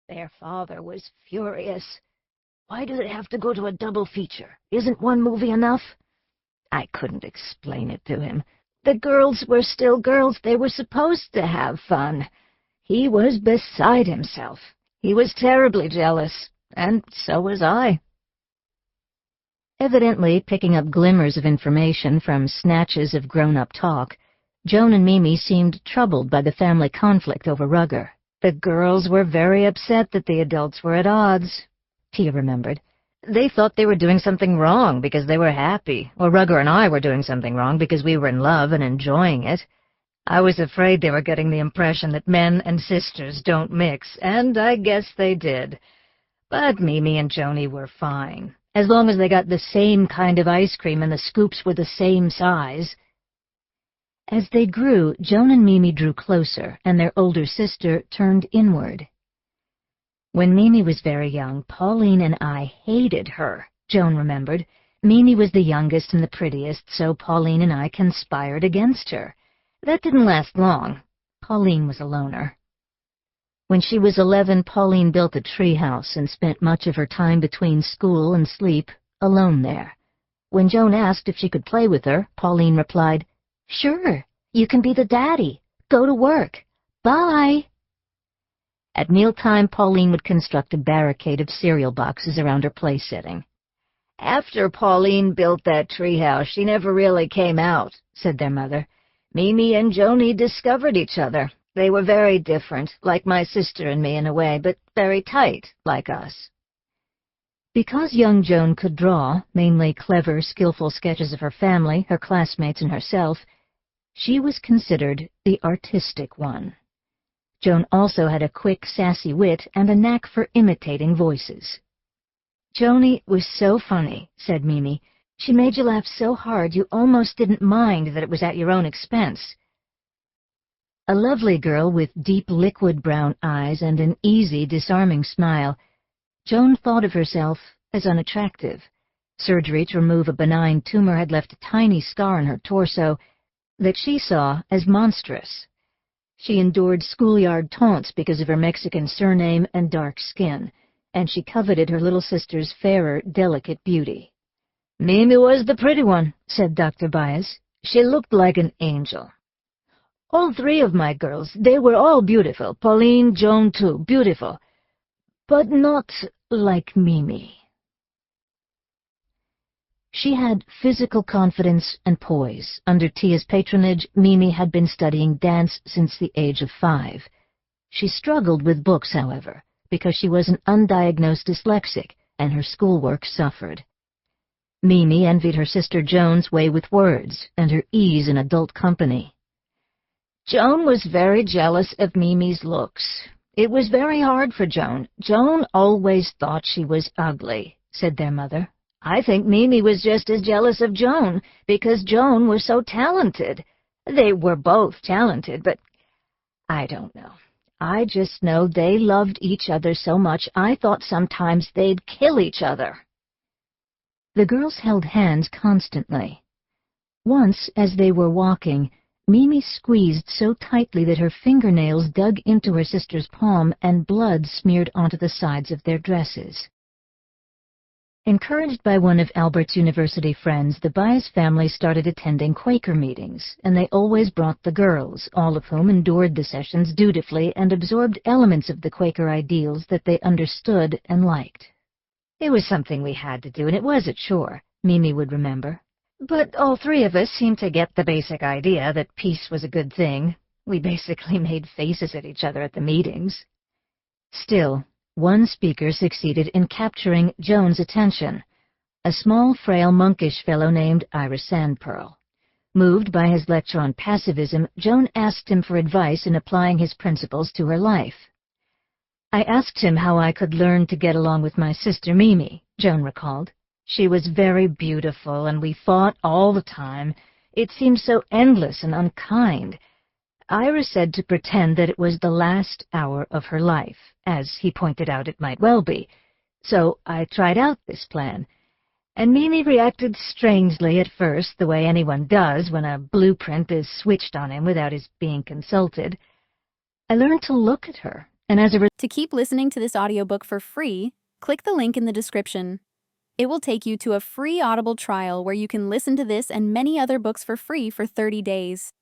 Their father was furious. "Why do they have to go to a double feature? Isn't one movie enough?" I couldn't explain it to him. The girls were still girls. They were supposed to have fun. He was beside himself. He was terribly jealous, and so was I. Evidently picking up glimmers of information from snatches of grown-up talk, Joan and Mimi seemed troubled by the family conflict over Rugger. The girls were very upset that the adults were at odds, Tia remembered. They thought they were doing something wrong because they were happy, or Rugger and I were doing something wrong because we were in love and enjoying it. I was afraid they were getting the impression that men and sisters don't mix, and I guess they did. But Mimi and Joni were fine, as long as they got the same kind of ice cream and the scoops were the same size. As they grew, Joan and Mimi drew closer, and their older sister turned inward. When Mimi was very young, Pauline and I hated her, Joan remembered. Mimi was the youngest and the prettiest, so Pauline and I conspired against her. That didn't last long. Pauline was a loner. When she was 11, Pauline built a treehouse and spent much of her time between school and sleep alone there. When Joan asked if she could play with her, Pauline replied, "Sure, you can be the daddy. Go to work. Bye." At mealtime, Pauline would construct a barricade of cereal boxes around her play-setting. "After Pauline built that treehouse, she never really came out," said their mother. "Mimi and Joni discovered each other. They were very different, like my sister and me in a way, but very tight, like us." Because young Joan could draw, mainly clever, skillful sketches of her family, her classmates, and herself, she was considered the artistic one. Joan also had a quick, sassy wit and a knack for imitating voices. "Joni was so funny," said Mimi. "She made you laugh so hard you almost didn't mind that it was at your own expense." A lovely girl with deep liquid brown eyes and an easy, disarming smile, Joan thought of herself as unattractive. Surgery to remove a benign tumor had left a tiny scar on her torso that she saw as monstrous. She endured schoolyard taunts because of her Mexican surname and dark skin, and she coveted her little sister's fairer, delicate beauty. "Mimi was the pretty one," said Dr. Baez. "She looked like an angel. All three of my girls, they were all beautiful. Pauline, Joan too, beautiful. But not like Mimi." She had physical confidence and poise. Under Tia's patronage, Mimi had been studying dance since the age of 5. She struggled with books, however, because she was an undiagnosed dyslexic, and her schoolwork suffered. Mimi envied her sister Joan's way with words and her ease in adult company. Joan was very jealous of Mimi's looks. It was very hard for Joan. Joan always thought she was ugly, said their mother. I think Mimi was just as jealous of Joan, because Joan was so talented. They were both talented, but I don't know. I just know they loved each other so much I thought sometimes they'd kill each other. The girls held hands constantly. Once, as they were walking, Mimi squeezed so tightly that her fingernails dug into her sister's palm and blood smeared onto the sides of their dresses. Encouraged by one of Albert's university friends, the Baez family started attending Quaker meetings, and they always brought the girls, all of whom endured the sessions dutifully and absorbed elements of the Quaker ideals that they understood and liked. It was something we had to do, and it was a chore, Mimi would remember. But all three of us seemed to get the basic idea that peace was a good thing. We basically made faces at each other at the meetings. Still, one speaker succeeded in capturing Joan's attention, a small, frail, monkish fellow named Ira Sandpearl. Moved by his lecture on pacifism, Joan asked him for advice in applying his principles to her life. I asked him how I could learn to get along with my sister Mimi, Joan recalled. She was very beautiful, and we fought all the time. It seemed so endless and unkind. Ira said to pretend that it was the last hour of her life, as he pointed out it might well be. So I tried out this plan, and Mimi reacted strangely at first, the way anyone does when a blueprint is switched on him without his being consulted. I learned to look at her And as a result, To keep listening to this audiobook for free, click the link in the description. It will take you to a free Audible trial where you can listen to this and many other books for free for 30 days.